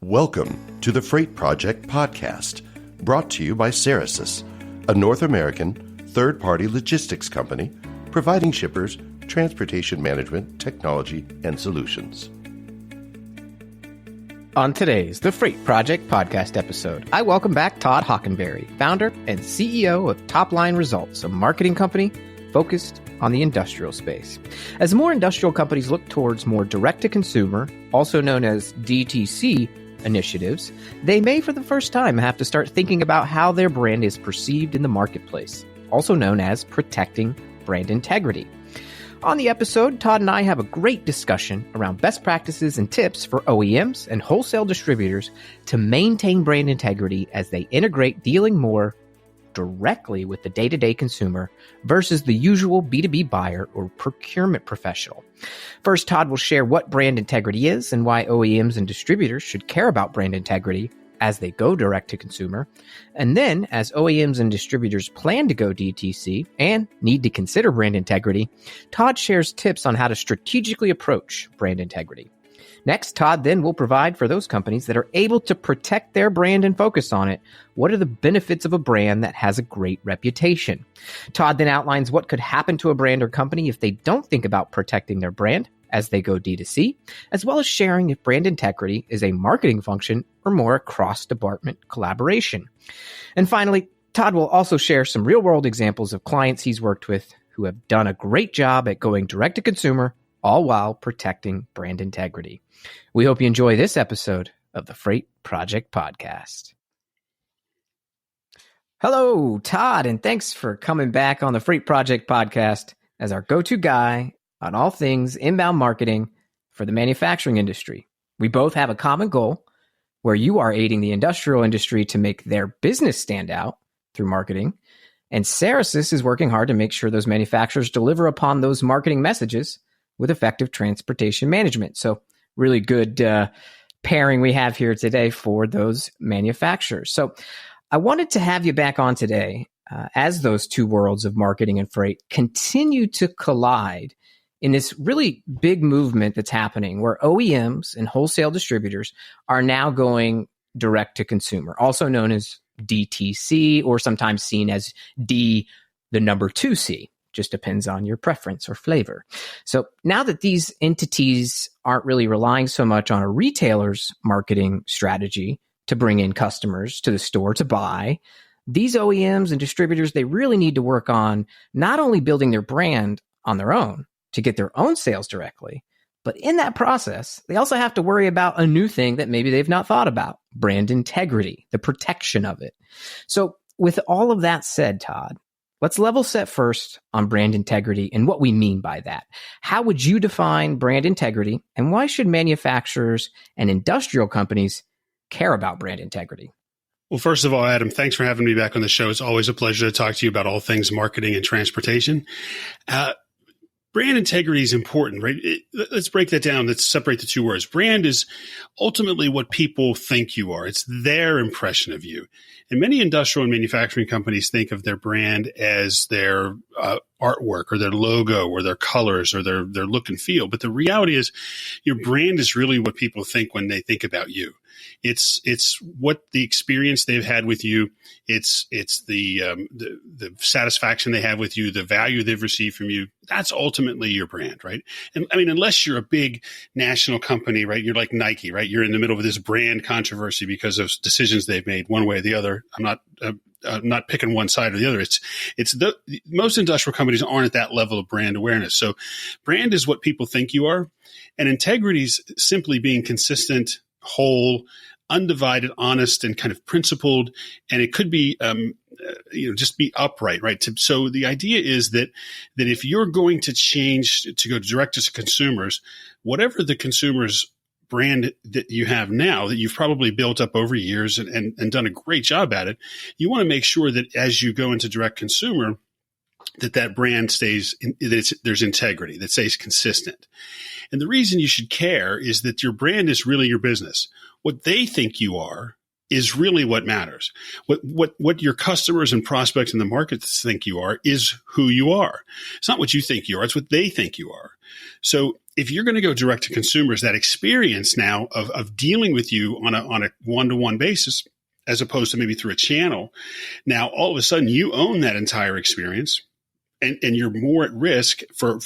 Welcome to the Freight Project Podcast, brought to you by Ceresis, a North American third-party logistics company providing shippers transportation management, technology, and solutions. On today's The Freight Project Podcast episode, I welcome back Todd Hockenberry, founder and CEO of Top Line Results, a marketing company focused on the industrial space. As more industrial companies look towards more direct-to-consumer, also known as DTC, initiatives, they may for the first time have to start thinking about how their brand is perceived in the marketplace, also known as protecting brand integrity. On the episode, Todd and I have a great discussion around best practices and tips for OEMs and wholesale distributors to maintain brand integrity as they integrate dealing more directly with the day-to-day consumer versus the usual B2B buyer or procurement professional. First, Todd will share what brand integrity is and why OEMs and distributors should care about brand integrity as they go direct to consumer. And then, as OEMs and distributors plan to go DTC and need to consider brand integrity, Todd shares tips on how to strategically approach brand integrity. Next, Todd then will provide for those companies that are able to protect their brand and focus on it, what are the benefits of a brand that has a great reputation. Todd then outlines what could happen to a brand or company if they don't think about protecting their brand as they go D2C, as well as sharing if brand integrity is a marketing function or more a cross-department collaboration. And finally, Todd will also share some real-world examples of clients he's worked with who have done a great job at going direct-to-consumer, all while protecting brand integrity. We hope you enjoy this episode of the Freight Project Podcast. Hello, Todd, and thanks for coming back on the Freight Project Podcast as our go-to guy on all things inbound marketing for the manufacturing industry. We both have a common goal where you are aiding the industrial industry to make their business stand out through marketing, and Ceresis is working hard to make sure those manufacturers deliver upon those marketing messages with effective transportation management. So really good pairing we have here today for those manufacturers. So I wanted to have you back on today as those two worlds of marketing and freight continue to collide in this really big movement that's happening where OEMs and wholesale distributors are now going direct to consumer, also known as DTC, or sometimes seen as D, the number 2C. Just depends on your preference or flavor. So now that these entities aren't really relying so much on a retailer's marketing strategy to bring in customers to the store to buy, these OEMs and distributors, they really need to work on not only building their brand on their own to get their own sales directly, but in that process, they also have to worry about a new thing that maybe they've not thought about, brand integrity, the protection of it. So with all of that said, Todd, let's level set first on brand integrity and what we mean by that. How would you define brand integrity, and why should manufacturers and industrial companies care about brand integrity? Well, first of all, Adam, thanks for having me back on the show. It's always a pleasure to talk to you about all things marketing and transportation. Brand integrity is important, right? Let's break that down. Let's separate the two words. Brand is ultimately what people think you are. It's their impression of you. And many industrial and manufacturing companies think of their brand as their artwork or their logo or their colors or their look and feel. But the reality is your brand is really what people think when they think about you. It's what the experience they've had with you. It's the satisfaction they have with you, the value they've received from you. That's ultimately your brand, right? And I mean, unless you're a big national company, right? You're like Nike, right? You're in the middle of this brand controversy because of decisions they've made one way or the other. I'm not picking one side or the other. Most industrial companies aren't at that level of brand awareness. So brand is what people think you are. And integrity is simply being consistent, whole, undivided, honest, and kind of principled. And it could be, just be upright, right? So the idea is that if you're going to change to go direct to consumers, whatever the consumer's brand that you have now that you've probably built up over years and done a great job at it, you want to make sure that as you go into direct consumer, that brand stays, there's integrity, that stays consistent. And the reason you should care is that your brand is really your business. What they think you are is really what matters. What your customers and prospects in the market think you are is who you are. It's not what you think you are. It's what they think you are. So if you're going to go direct to consumers, that experience now of dealing with you on a one-to-one basis, as opposed to maybe through a channel, now all of a sudden you own that entire experience. And you're more at risk for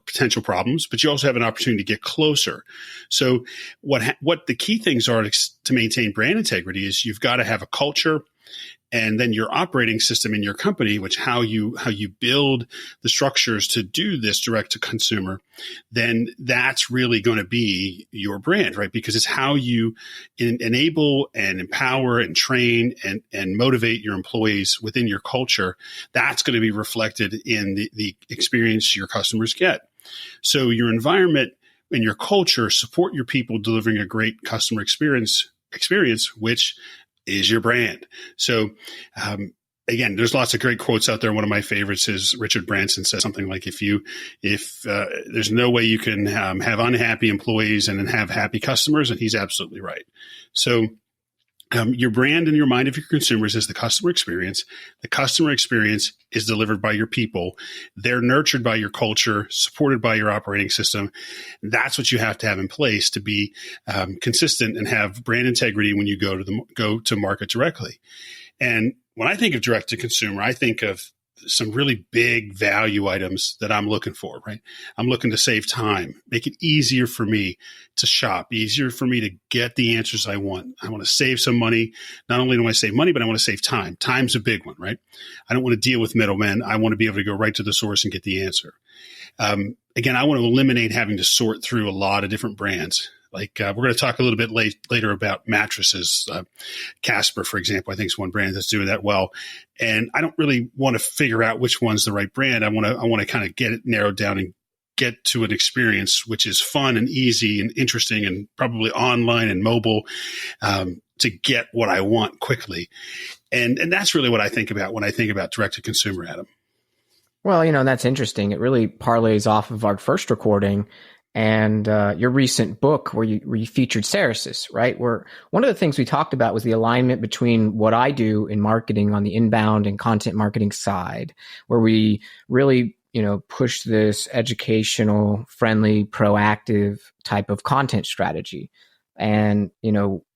potential problems, but you also have an opportunity to get closer. So what the key things are to maintain brand integrity is you've got to have a culture, and then your operating system in your company, which how you build the structures to do this direct to consumer, then that's really going to be your brand, right? Because it's how you enable and empower and train and motivate your employees within your culture. That's going to be reflected in the experience your customers get. So your environment and your culture support your people delivering a great customer experience, which is your brand. So, again, there's lots of great quotes out there. One of my favorites is Richard Branson says something like, if there's no way you can have unhappy employees and then have happy customers, and he's absolutely right. So, your brand in your mind of your consumers is the customer experience. The customer experience is delivered by your people. They're nurtured by your culture, supported by your operating system. That's what you have to have in place to be consistent and have brand integrity when you go to market directly. And when I think of direct to consumer, I think of some really big value items that I'm looking for, right? I'm looking to save time, make it easier for me to shop, easier for me to get the answers I want. I want to save some money. Not only do I save money, but I want to save time. Time's a big one, right? I don't want to deal with middlemen. I want to be able to go right to the source and get the answer. Again, I want to eliminate having to sort through a lot of different brands. Like we're going to talk a little bit later about mattresses. Casper, for example, I think is one brand that's doing that well. And I don't really want to figure out which one's the right brand. I want to kind of get it narrowed down and get to an experience which is fun and easy and interesting and probably online and mobile to get what I want quickly. And that's really what I think about when I think about direct to consumer, Adam. Well, that's interesting. It really parlays off of our first recording and your recent book where you featured Ceresis, right? Where one of the things we talked about was the alignment between what I do in marketing on the inbound and content marketing side, where we really, push this educational, friendly, proactive type of content strategy. And,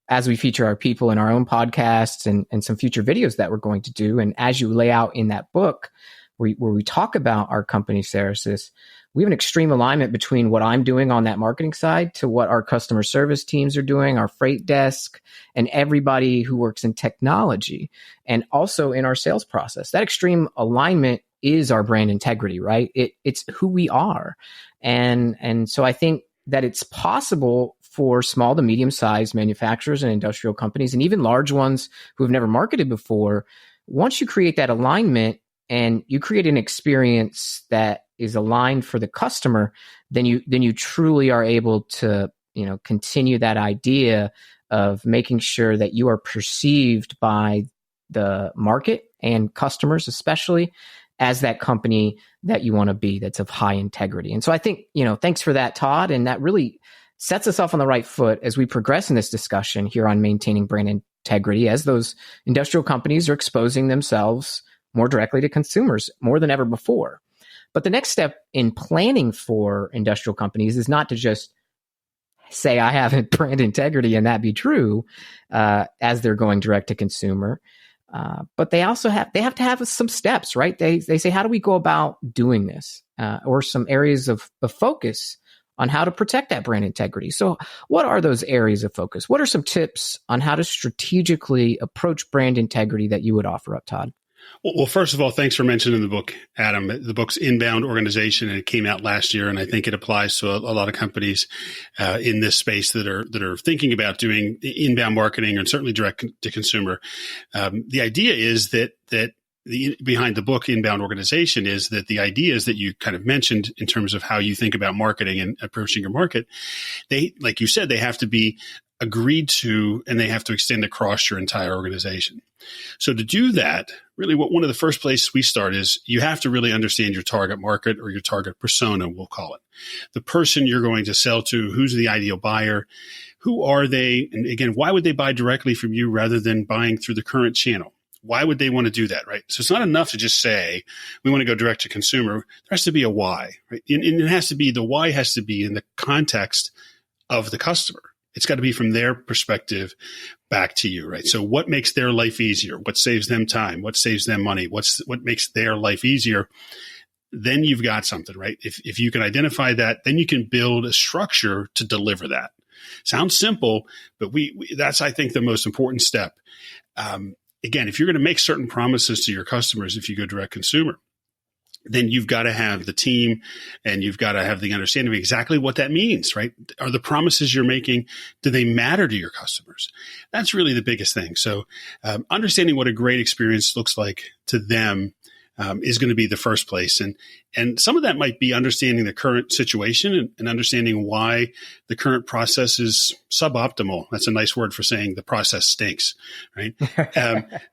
as we feature our people in our own podcasts and some future videos that we're going to do, and as you lay out in that book where we talk about our company, Ceresis, we have an extreme alignment between what I'm doing on that marketing side to what our customer service teams are doing, our freight desk, and everybody who works in technology, and also in our sales process. That extreme alignment is our brand integrity, right? It's who we are. And so I think that it's possible for small to medium-sized manufacturers and industrial companies, and even large ones who have never marketed before, once you create that alignment and you create an experience that is aligned for the customer, then you truly are able to, continue that idea of making sure that you are perceived by the market and customers, especially, as that company that you want to be, that's of high integrity. And so I think, thanks for that, Todd. And that really sets us off on the right foot as we progress in this discussion here on maintaining brand integrity, as those industrial companies are exposing themselves more directly to consumers more than ever before. But the next step in planning for industrial companies is not to just say, I have brand integrity and that be true as they're going direct to consumer. But they also have to have some steps, right? They say, how do we go about doing this? Or some areas of focus on how to protect that brand integrity. So what are those areas of focus? What are some tips on how to strategically approach brand integrity that you would offer up, Todd? Well, first of all, thanks for mentioning the book, Adam. The book's Inbound Organization, and it came out last year, and I think it applies to a lot of companies in this space that are thinking about doing inbound marketing and certainly direct to consumer. The idea is that behind the book Inbound Organization is that the ideas that you kind of mentioned in terms of how you think about marketing and approaching your market, they, like you said, they have to be agreed to, and they have to extend across your entire organization. So to do that, really one of the first places we start is you have to really understand your target market, or your target persona, we'll call it. The person you're going to sell to, who's the ideal buyer, who are they? And again, why would they buy directly from you rather than buying through the current channel? Why would they want to do that, right? So it's not enough to just say, we want to go direct to consumer. There has to be a why, right? And it has to be, the why has to be in the context of the customer. It's got to be from their perspective back to you, right? So what makes their life easier? What saves them time? What saves them money? What makes their life easier? Then you've got something, right? If you can identify that, then you can build a structure to deliver that. Sounds simple, but that's, I think, the most important step. Again, if you're going to make certain promises to your customers, if you go direct consumer, then you've got to have the team and you've got to have the understanding of exactly what that means, right? Are the promises you're making, do they matter to your customers? That's really the biggest thing. So understanding what a great experience looks like to them is going to be the first place. And some of that might be understanding the current situation and understanding why the current process is suboptimal. That's a nice word for saying the process stinks, right?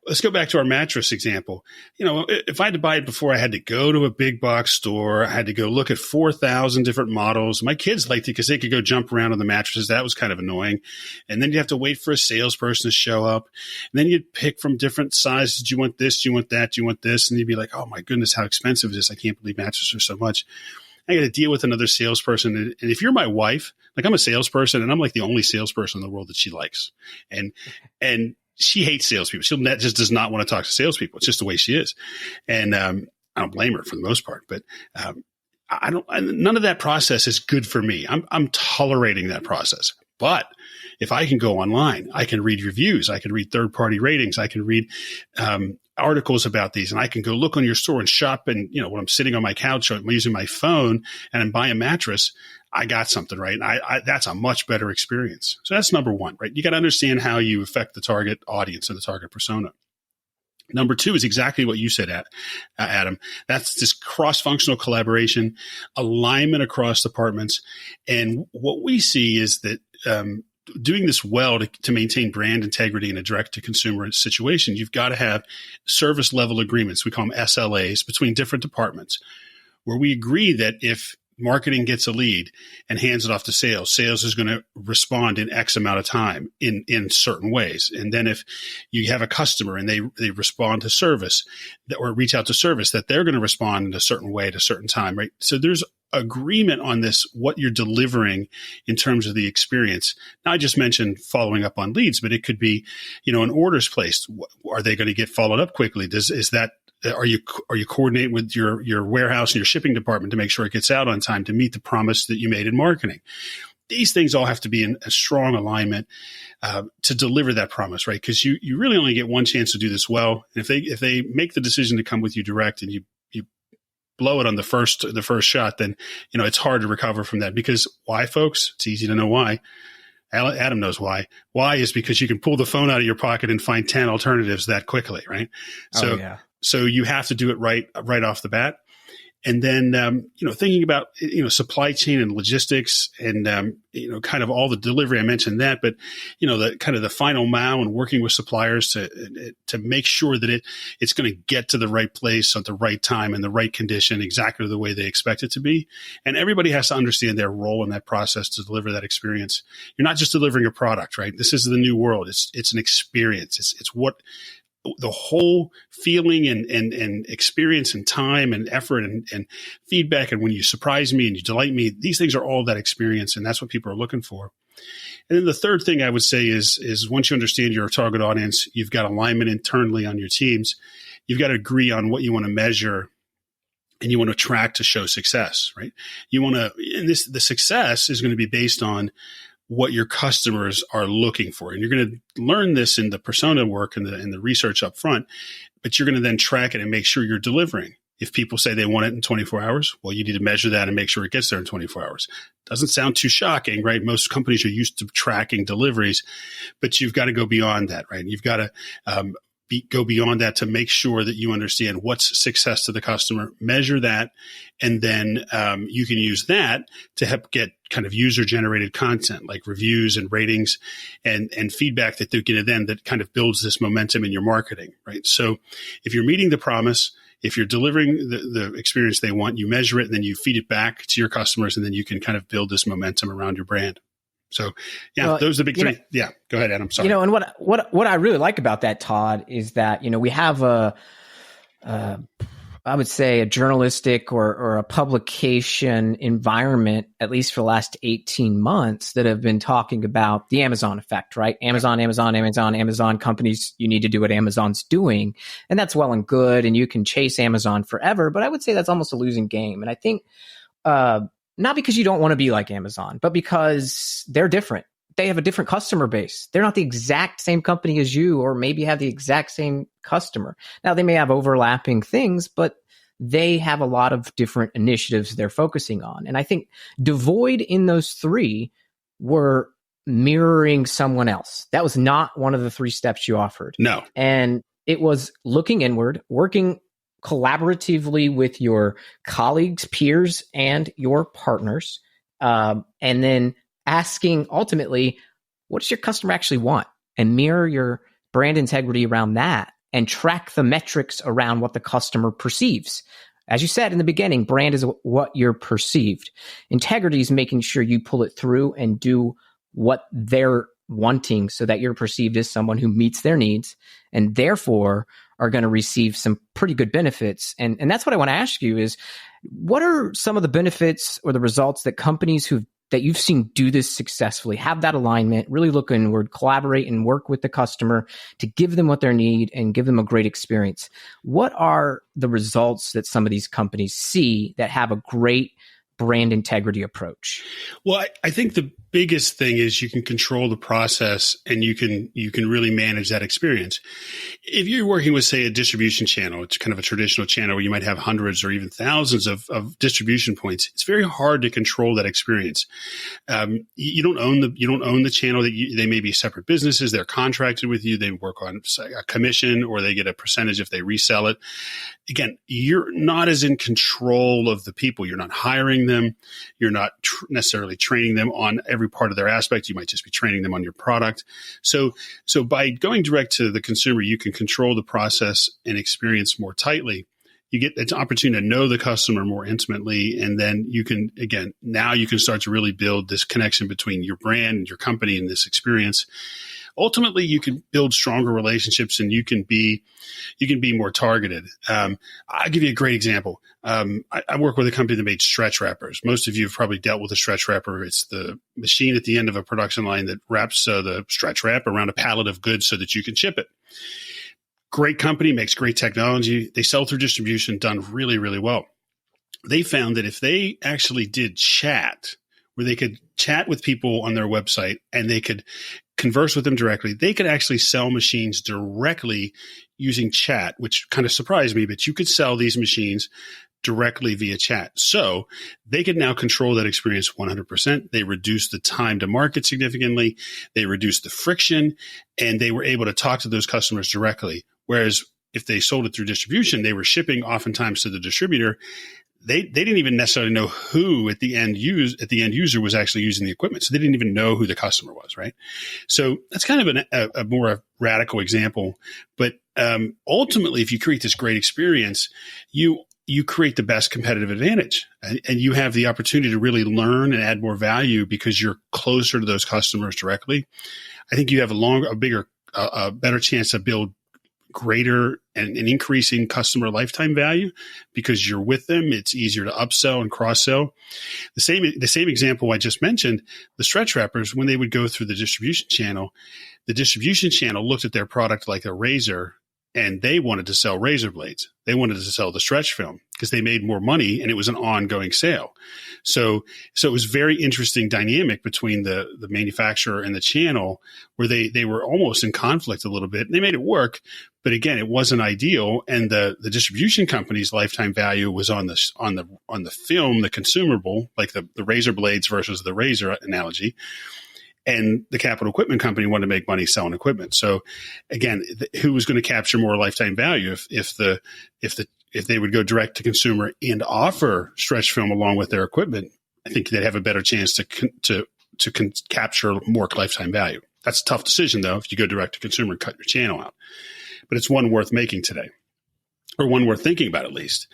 Let's go back to our mattress example. If I had to buy it before, I had to go to a big box store. I had to go look at 4,000 different models. My kids liked it because they could go jump around on the mattresses. That was kind of annoying. And then you have to wait for a salesperson to show up. And then you'd pick from different sizes. Do you want this? Do you want that? Do you want this? And you'd be like, oh my goodness, how expensive is this? I can't believe mattresses are so much. I got to deal with another salesperson. And if you're my wife, like I'm a salesperson and I'm like the only salesperson in the world that she likes. And she hates salespeople. She just does not want to talk to salespeople. It's just the way she is. And I don't blame her for the most part, but none of that process is good for me. I'm tolerating that process. But if I can go online, I can read reviews, I can read third-party ratings, I can read articles about these, and I can go look on your store and shop. And when I'm sitting on my couch, or I'm using my phone and I'm buying a mattress, I got something, right? And that's a much better experience. So that's number one, right? You got to understand how you affect the target audience and the target persona. Number two is exactly what you said, Adam. That's this cross-functional collaboration, alignment across departments. And what we see is that doing this well to maintain brand integrity in a direct-to-consumer situation, you've got to have service-level agreements. We call them SLAs between different departments, where we agree that if marketing gets a lead and hands it off to sales, sales is going to respond in X amount of time in certain ways. And then if you have a customer and they respond to service or reach out to service, that they're going to respond in a certain way at a certain time, right? So there's agreement on this, what you're delivering in terms of the experience. Now, I just mentioned following up on leads, but it could be, an orders placed. Are they going to get followed up quickly? Are you coordinating with your warehouse and your shipping department to make sure it gets out on time to meet the promise that you made in marketing? These things all have to be in a strong alignment to deliver that promise, right? Because you really only get one chance to do this well. And if they make the decision to come with you direct and you blow it on the first shot, then it's hard to recover from that. Because why, folks? It's easy to know why. Adam knows why. Why is because you can pull the phone out of your pocket and find 10 alternatives that quickly, right? So, yeah. So you have to do it right off the bat. And then, thinking about, supply chain and logistics and, kind of all the delivery, I mentioned that, but, the kind of the final mile and working with suppliers to make sure that it's going to get to the right place at the right time and the right condition, exactly the way they expect it to be. And everybody has to understand their role in that process to deliver that experience. You're not just delivering a product, right? This is the new world. It's an experience. It's what the whole feeling and experience and time and effort and feedback. And when you surprise me and you delight me, these things are all that experience. And that's what people are looking for. And then the third thing I would say is once you understand your target audience, you've got alignment internally on your teams. You've got to agree on what you want to measure and you want to track to show success, right? The success is going to be based on what your customers are looking for. And you're going to learn this in the persona work and the research up front, but you're going to then track it and make sure you're delivering. If people say they want it in 24 hours, well, you need to measure that and make sure it gets there in 24 hours. Doesn't sound too shocking, right? Most companies are used to tracking deliveries, but you've got to go beyond that, right? You've got to go beyond that to make sure that you understand what's success to the customer, measure that, and then you can use that to help get kind of user-generated content like reviews and ratings and feedback that they're going to then that kind of builds this momentum in your marketing, right? So if you're meeting the promise, if you're delivering the experience they want, you measure it and then you feed it back to your customers and then you can kind of build this momentum around your brand. So those are the big three. Yeah, go ahead, Adam. Sorry. And what I really like about that, Todd, is that, we have I would say a journalistic or a publication environment, at least for the last 18 months, that have been talking about the Amazon effect, right? Amazon companies, you need to do what Amazon's doing. And that's well and good. And you can chase Amazon forever. But I would say that's almost a losing game. And I think, not because you don't want to be like Amazon, but because they're different. They have a different customer base. They're not the exact same company as you, or maybe have the exact same customer. Now, they may have overlapping things, but they have a lot of different initiatives they're focusing on. And I think devoid in those three were mirroring someone else. That was not one of the three steps you offered. No. And it was looking inward, working collaboratively with your colleagues, peers, and your partners, and then asking ultimately, what does your customer actually want? And mirror your brand integrity around that and track the metrics around what the customer perceives. As you said in the beginning, brand is what you're perceived. Integrity is making sure you pull it through and do what they're wanting so that you're perceived as someone who meets their needs and therefore are going to receive some pretty good benefits. And that's what I want to ask you is, what are some of the benefits or the results that companies that you've seen do this successfully, have that alignment, really look inward, collaborate and work with the customer to give them what they need and give them a great experience? What are the results that some of these companies see that have a great brand integrity approach? Well, I think the biggest thing is you can control the process and you can really manage that experience. If you're working with, say, a distribution channel, it's kind of a traditional channel where you might have hundreds or even thousands of distribution points. It's very hard to control that experience. You don't own the channel. They may be separate businesses. They're contracted with you. They work on a commission or they get a percentage if they resell it. Again, you're not as in control of the people. You're not hiring them. You're not necessarily training them on every part of their aspect. You might just be training them on your product. So by going direct to the consumer, you can control the process and experience more tightly. You get an opportunity to know the customer more intimately. And then you can start to really build this connection between your brand and your company and this experience. Ultimately, you can build stronger relationships and you can be more targeted. I'll give you a great example. I work with a company that made stretch wrappers. Most of you have probably dealt with a stretch wrapper. It's the machine at the end of a production line that wraps the stretch wrap around a pallet of goods so that you can ship it. Great company, makes great technology. They sell through distribution, done really, really well. They found that if they actually did chat, where they could chat with people on their website and they could converse with them directly, they could actually sell machines directly using chat, which kind of surprised me, but you could sell these machines directly via chat. So they could now control that experience 100%. They reduced the time to market significantly. They reduced the friction, and they were able to talk to those customers directly. Whereas if they sold it through distribution, they were shipping oftentimes to the distributor. They didn't even necessarily know who at the end user was actually using the equipment. So they didn't even know who the customer was, right? So that's kind of a more radical example. But ultimately, if you create this great experience, you create the best competitive advantage, and you have the opportunity to really learn and add more value because you're closer to those customers directly. I think you have a better chance to build greater and increasing customer lifetime value because you're with them. It's easier to upsell and cross-sell. The same example I just mentioned, the stretch wrappers, when they would go through the distribution channel looked at their product like a razor, and they wanted to sell razor blades. They wanted to sell the stretch film because they made more money and it was an ongoing sale. So it was very interesting dynamic between the manufacturer and the channel where they were almost in conflict a little bit. And they made it work, but again, it wasn't ideal. And the distribution company's lifetime value was on the film, the consumable, like the razor blades versus the razor analogy. And the capital equipment company wanted to make money selling equipment. So again, who was going to capture more lifetime value if they would go direct to consumer and offer stretch film along with their equipment? I think they'd have a better chance to capture more lifetime value. That's a tough decision though, if you go direct to consumer and cut your channel out. But it's one worth making today, or one worth thinking about at least.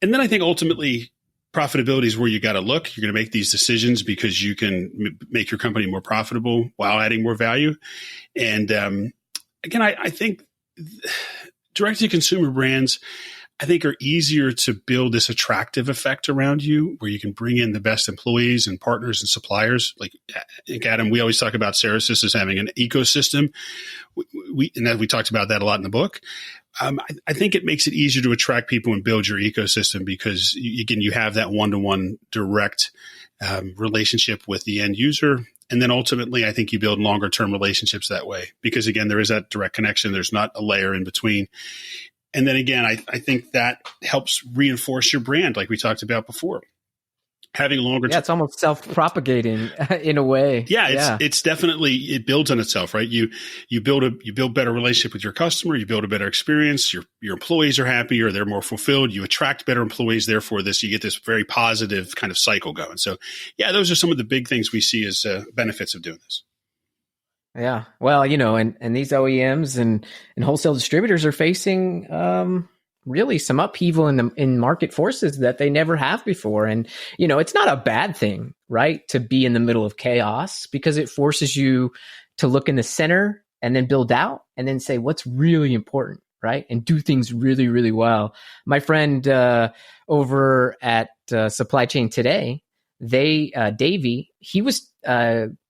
And then I think ultimately, profitability is where you got to look. You're going to make these decisions because you can make your company more profitable while adding more value. And again, I think direct-to-consumer brands, I think, are easier to build this attractive effect around you where you can bring in the best employees and partners and suppliers. Like I think, Adam, we always talk about Ceresys as having an ecosystem. We talked about that a lot in the book. I think it makes it easier to attract people and build your ecosystem because, again, you have that one-to-one direct relationship with the end user. And then ultimately, I think you build longer-term relationships that way because, again, there is that direct connection. There's not a layer in between. And then again, I think that helps reinforce your brand like we talked about before. Having longer it's almost self-propagating in a way. It's definitely, it builds on itself, right? You build better relationship with your customer, you build a better experience, your employees are happier, they're more fulfilled, you attract better employees, therefore you get this very positive kind of cycle going. So those are some of the big things we see as benefits of doing this. Yeah. Well, and these OEMs and wholesale distributors are facing really some upheaval in market forces that they never have before. And, it's not a bad thing, right, to be in the middle of chaos because it forces you to look in the center and then build out and then say what's really important, right, and do things really, really well. My friend over at Supply Chain Today, Davey, he was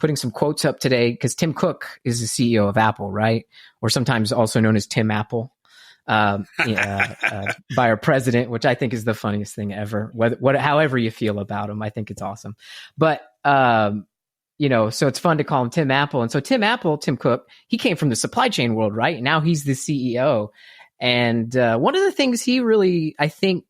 putting some quotes up today because Tim Cook is the CEO of Apple, right? Or sometimes also known as Tim Apple, by our president, which I think is the funniest thing ever. However you feel about him, I think it's awesome. But so it's fun to call him Tim Apple. And so Tim Cook, he came from the supply chain world, right? And now he's the CEO. And one of the things he really, I think,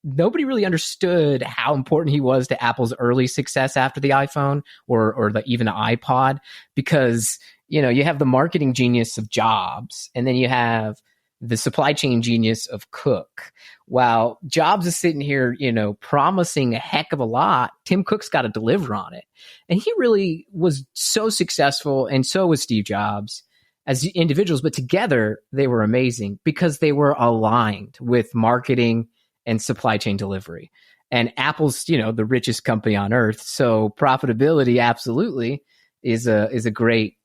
nobody really understood how important he was to Apple's early success after the iPhone or even the iPod, because, you have the marketing genius of Jobs and then you have the supply chain genius of Cook. While Jobs is sitting here, promising a heck of a lot, Tim Cook's got to deliver on it. And he really was so successful, and so was Steve Jobs as individuals, but together they were amazing because they were aligned with marketing and supply chain delivery. And Apple's, the richest company on earth. So profitability absolutely is a great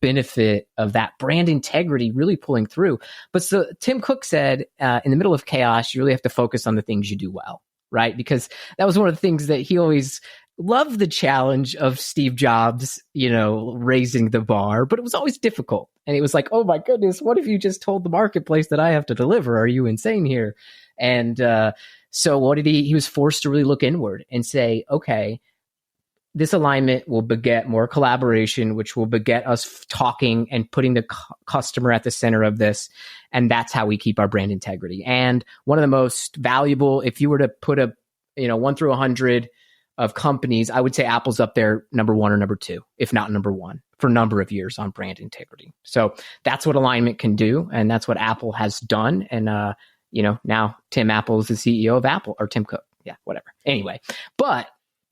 benefit of that brand integrity really pulling through. But so Tim Cook said, in the middle of chaos, you really have to focus on the things you do well, right? Because that was one of the things that he always loved, the challenge of Steve Jobs, raising the bar, but it was always difficult. And it was like, oh my goodness, what if you just told the marketplace that I have to deliver? Are you insane here? And so what did he was forced to really look inward and say, okay, this alignment will beget more collaboration, which will beget us talking and putting the customer at the center of this. And that's how we keep our brand integrity. And one of the most valuable, if you were to put 1 through 100 of companies, I would say Apple's up there, number 1 or number 2, if not number 1, for a number of years on brand integrity. So that's what alignment can do. And that's what Apple has done. And, now Tim Apple is the CEO of Apple, or Tim Cook. Yeah, whatever. Anyway, but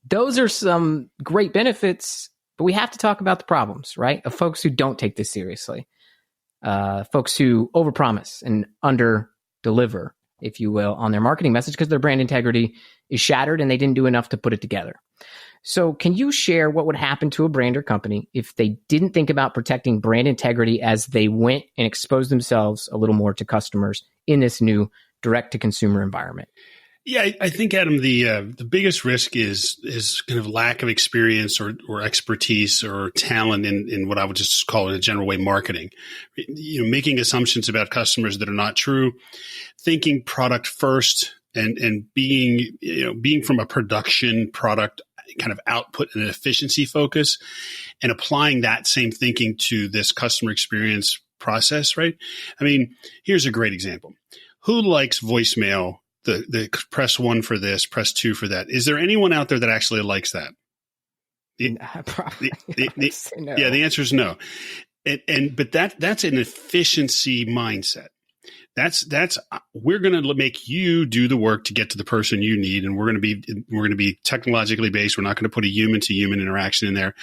those are some great benefits, but we have to talk about the problems, right? Of folks who don't take this seriously, folks who overpromise and under-deliver, if you will, on their marketing message because their brand integrity is shattered and they didn't do enough to put it together. So can you share what would happen to a brand or company if they didn't think about protecting brand integrity as they went and exposed themselves a little more to customers in this new direct-to-consumer environment? Yeah, I think, Adam, the biggest risk is kind of lack of experience or expertise or talent in what I would just call in a general way marketing. Making assumptions about customers that are not true, thinking product first, and being from a production product kind of output and efficiency focus, and applying that same thinking to this customer experience process. Right? I mean, here's a great example. Who likes voicemail? The press 1 for this, press 2 for that. Is there anyone out there that actually likes that? Probably. No. Yeah, the answer is no. But that's an efficiency mindset. That's we're going to make you do the work to get to the person you need, and we're going to be technologically based. We're not going to put a human to human interaction in there,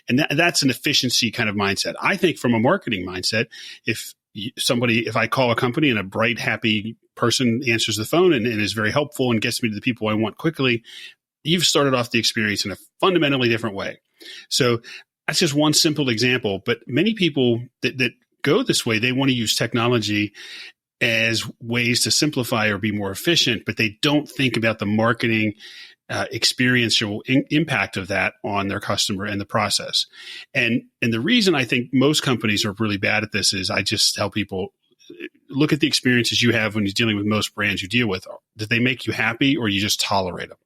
and that's an efficiency kind of mindset. I think from a marketing mindset, if somebody, if I call a company and a bright, happy person answers the phone and is very helpful and gets me to the people I want quickly, you've started off the experience in a fundamentally different way. So that's just one simple example. But many people that go this way, they want to use technology as ways to simplify or be more efficient, but they don't think about the marketing experiential impact of that on their customer and the process. And the reason I think most companies are really bad at this is I just tell people, look at the experiences you have when you're dealing with most brands you deal with. Did they make you happy or you just tolerate them?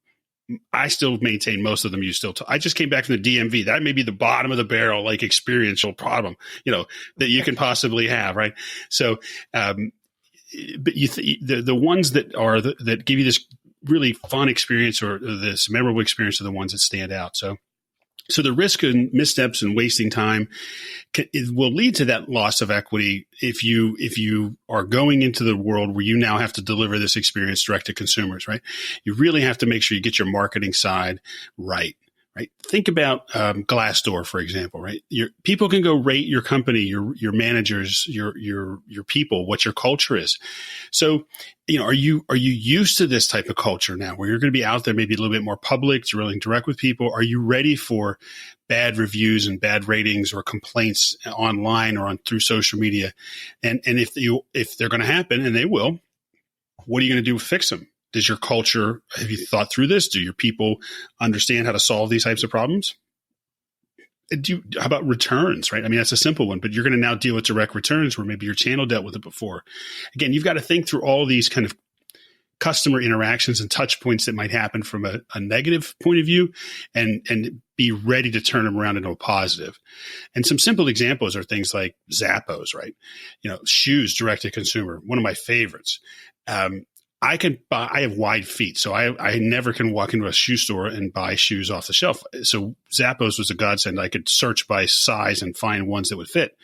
I still maintain most of them I just came back from the DMV. That may be the bottom of the barrel, like experiential problem, that you can possibly have. Right. So, but the ones that give you this really fun experience or this memorable experience are the ones that stand out. So the risk and missteps and wasting time will lead to that loss of equity if you are going into the world where you now have to deliver this experience direct to consumers, right? You really have to make sure you get your marketing side right. Right. Think about Glassdoor, for example. Right. People can go rate your company, your managers, your people, what your culture is. So, are you used to this type of culture now, where you're going to be out there, maybe a little bit more public, you're really direct with people? Are you ready for bad reviews and bad ratings or complaints online or through social media? And if they're going to happen, and they will, what are you going to do to fix them? Does your culture, have you thought through this? Do your people understand how to solve these types of problems? How about returns, right? I mean, that's a simple one, but you're going to now deal with direct returns where maybe your channel dealt with it before. Again, you've got to think through all these kind of customer interactions and touch points that might happen from a negative point of view and be ready to turn them around into a positive. And some simple examples are things like Zappos, right? Shoes direct to consumer, one of my favorites. I have wide feet, so I never can walk into a shoe store and buy shoes off the shelf. So Zappos was a godsend. I could search by size and find ones that would fit.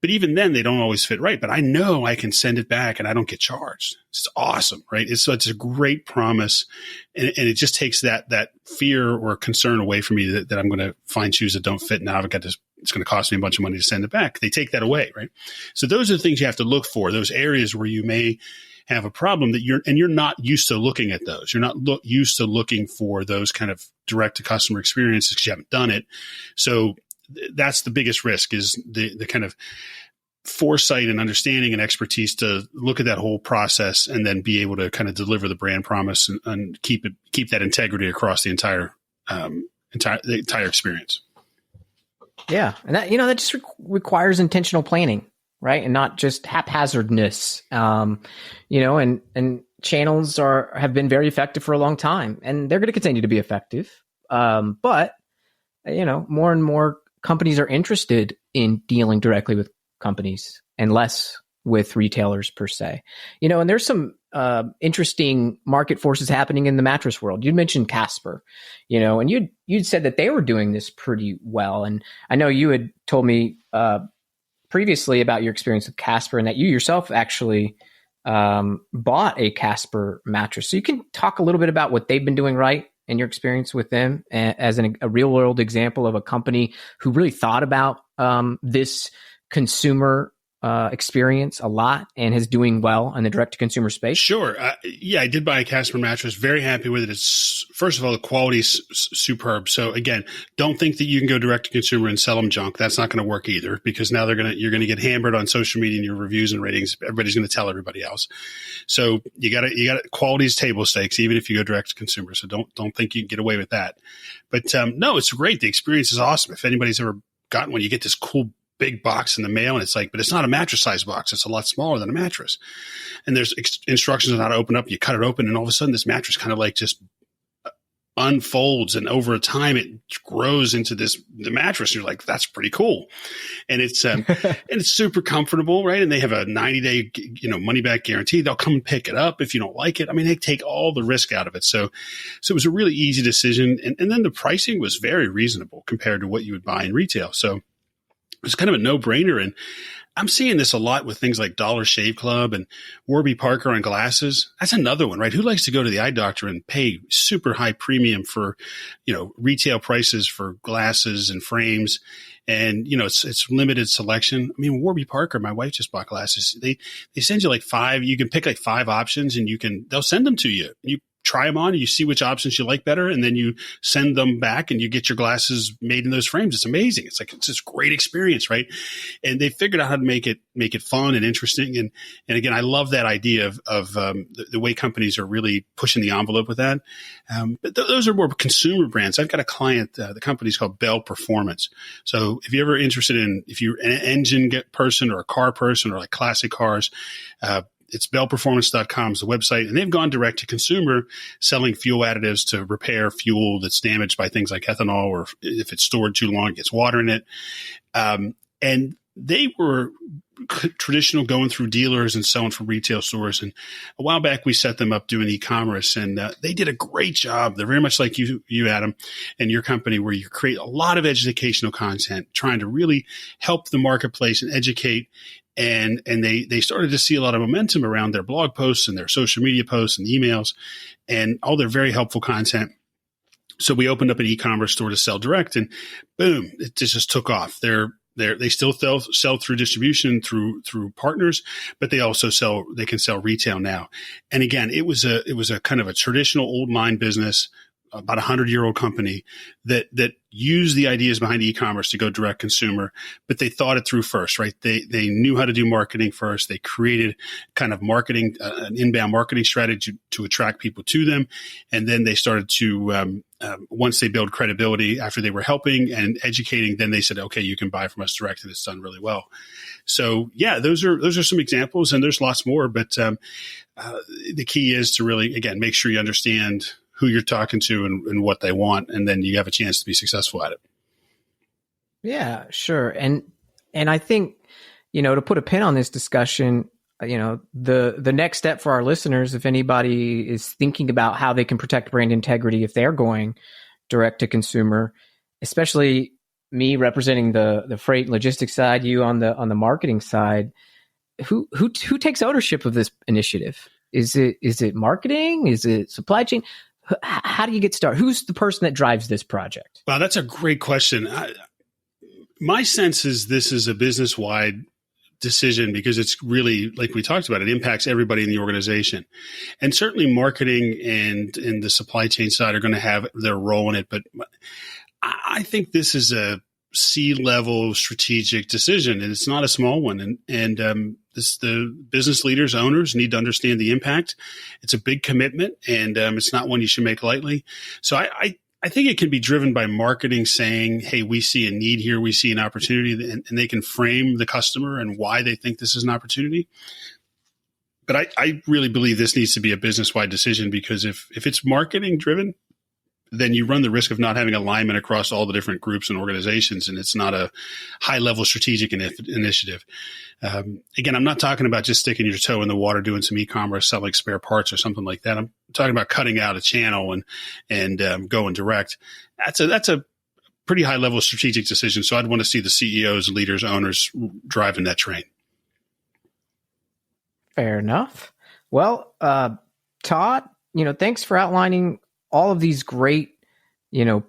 But even then, they don't always fit right. But I know I can send it back and I don't get charged. It's awesome, right? It's a great promise. And it just takes that fear or concern away from me that I'm going to find shoes that don't fit. Now I've got this. It's going to cost me a bunch of money to send it back. They take that away, right? So those are the things you have to look for, those areas where you may have a problem that you're not used to looking at those. You're not used to looking for those kind of direct to customer experiences because you haven't done it. So that's the biggest risk, is the kind of foresight and understanding and expertise to look at that whole process and then be able to kind of deliver the brand promise and keep that integrity across the entire experience. Yeah. And that just requires intentional planning, right? And not just haphazardness. And channels have been very effective for a long time, and they're going to continue to be effective. But more and more companies are interested in dealing directly with companies and less with retailers per se. And there's some interesting market forces happening in the mattress world. You mentioned Casper, and you'd said that they were doing this pretty well. And I know you had told me previously about your experience with Casper, and that you yourself actually bought a Casper mattress. So you can talk a little bit about what they've been doing right and your experience with them as a real world example of a company who really thought about this consumer experience a lot and is doing well in the direct to consumer space. Sure. I did buy a Casper mattress. Very happy with it. It's, first of all, the quality is superb. So again, don't think that you can go direct to consumer and sell them junk. That's not going to work either, because now you're going to get hammered on social media and your reviews and ratings. Everybody's going to tell everybody else. So you got to quality is table stakes, even if you go direct to consumer. So don't think you can get away with that. But no, it's great. The experience is awesome. If anybody's ever gotten one, you get this cool big box in the mail, and but it's not a mattress size box. It's a lot smaller than a mattress. And there's instructions on how to open up. You cut it open, and all of a sudden this mattress kind of like just unfolds, and over time it grows into the mattress. And you're like, that's pretty cool. And it's and it's super comfortable, right? And they have a 90-day money back guarantee. They'll come and pick it up if you don't like it. I mean, they take all the risk out of it. So it was a really easy decision. And then the pricing was very reasonable compared to what you would buy in retail. So it's kind of a no-brainer. And I'm seeing this a lot with things like Dollar Shave Club and Warby Parker on glasses. That's another one, right? Who likes to go to the eye doctor and pay super high premium for, retail prices for glasses and frames? and it's limited selection. I mean, Warby Parker, my wife just bought glasses. They send you like 5. You can pick like 5 options, and they'll send them to you. You try them on, and you see which options you like better, and then you send them back, and you get your glasses made in those frames. It's amazing. It's this great experience, right? And they figured out how to make it fun and interesting. And again, I love that idea of the way companies are really pushing the envelope with that. But those are more consumer brands. I've got a client, the company's called Bell Performance. So if you're ever interested if you're an engine person or a car person or like classic cars, it's bellperformance.com is the website, and they've gone direct to consumer, selling fuel additives to repair fuel that's damaged by things like ethanol, or if it's stored too long, it gets water in it. And they were traditional, going through dealers and selling from retail stores. And a while back, we set them up doing e-commerce, and they did a great job. They're very much like you, Adam, and your company, where you create a lot of educational content, trying to really help the marketplace and educate. And they started to see a lot of momentum around their blog posts and their social media posts and emails and all their very helpful content. So we opened up an e-commerce store to sell direct, and boom, it just took off. They still sell through distribution, through partners, but they also they can sell retail now. And again, it was a kind of a traditional old line business, about 100-year-old company that used the ideas behind e-commerce to go direct consumer, but they thought it through first, right? They knew how to do marketing first. They created kind of marketing, an inbound marketing strategy to attract people to them. And then they started to, once they build credibility after they were helping and educating, then they said, okay, you can buy from us direct, and it's done really well. So yeah, those are some examples, and there's lots more, but the key is to really, again, make sure you understand who you're talking to and what they want, and then you have a chance to be successful at it. Yeah, sure. And I think, to put a pin on this discussion, the next step for our listeners, if anybody is thinking about how they can protect brand integrity if they're going direct to consumer, especially me representing the freight and logistics side, you on the marketing side, who takes ownership of this initiative? Is it marketing? Is it supply chain? How do you get started? Who's the person that drives this project? Wow, that's a great question. My sense is this is a business-wide decision, because it's really, like we talked about, it impacts everybody in the organization. And certainly marketing and the supply chain side are going to have their role in it. But I think this is a C-level strategic decision, and it's not a small one. And the business leaders, owners need to understand the impact. It's a big commitment, and it's not one you should make lightly. So I think it can be driven by marketing saying, hey, we see a need here, we see an opportunity, and they can frame the customer and why they think this is an opportunity. But I really believe this needs to be a business-wide decision, because if it's marketing driven, then you run the risk of not having alignment across all the different groups and organizations, and it's not a high-level strategic initiative. Again, I'm not talking about just sticking your toe in the water, doing some e-commerce, selling spare parts or something like that. I'm talking about cutting out a channel and going direct. That's a pretty high-level strategic decision. So I'd want to see the CEOs, leaders, owners driving that train. Fair enough. Well, Todd, thanks for outlining all of these great,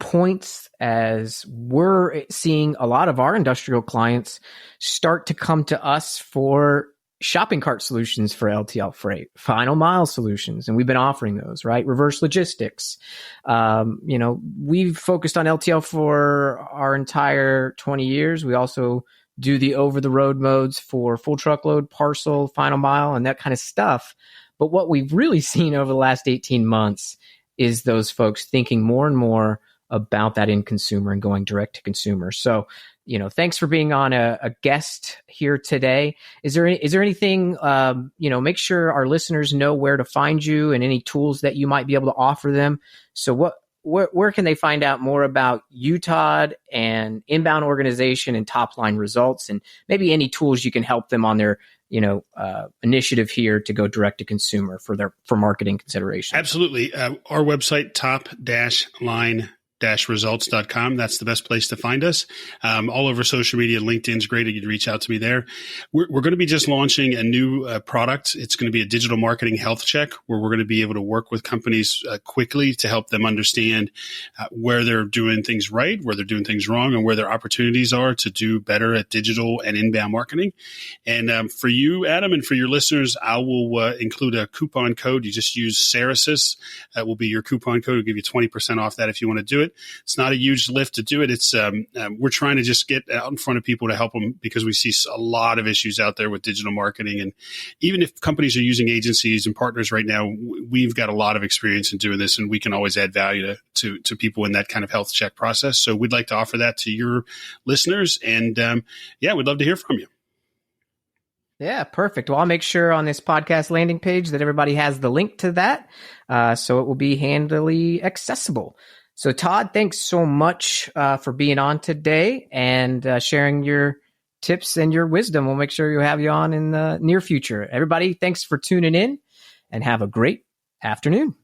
points, as we're seeing a lot of our industrial clients start to come to us for shopping cart solutions for LTL freight, final mile solutions. And we've been offering those, right? Reverse logistics. We've focused on LTL for our entire 20 years. We also do the over the road modes for full truckload, parcel, final mile, and that kind of stuff. But what we've really seen over the last 18 months is those folks thinking more and more about that end consumer and going direct to consumer. So, thanks for being on a guest here today. Is there anything, make sure our listeners know where to find you and any tools that you might be able to offer them. So where can they find out more about you, Todd, and inbound organization and top line results, and maybe any tools you can help them on their initiative here to go direct to consumer for marketing consideration? Absolutely. Our website, top-line.com, results.com. That's the best place to find us. All over social media, LinkedIn's great. You can reach out to me there. We're going to be just launching a new product. It's going to be a digital marketing health check where we're going to be able to work with companies quickly to help them understand where they're doing things right, where they're doing things wrong, and where their opportunities are to do better at digital and inbound marketing. And for you, Adam, and for your listeners, I will include a coupon code. You just use Ceresis. That will be your coupon code. It'll give you 20% off that if you want to do it. It's not a huge lift to do it. It's we're trying to just get out in front of people to help them because we see a lot of issues out there with digital marketing. And even if companies are using agencies and partners right now, we've got a lot of experience in doing this, and we can always add value to people in that kind of health check process. So we'd like to offer that to your listeners. And we'd love to hear from you. Yeah, perfect. Well, I'll make sure on this podcast landing page that everybody has the link to that, so it will be handily accessible. So, Todd, thanks so much for being on today and sharing your tips and your wisdom. We'll make sure we'll have you on in the near future. Everybody, thanks for tuning in and have a great afternoon.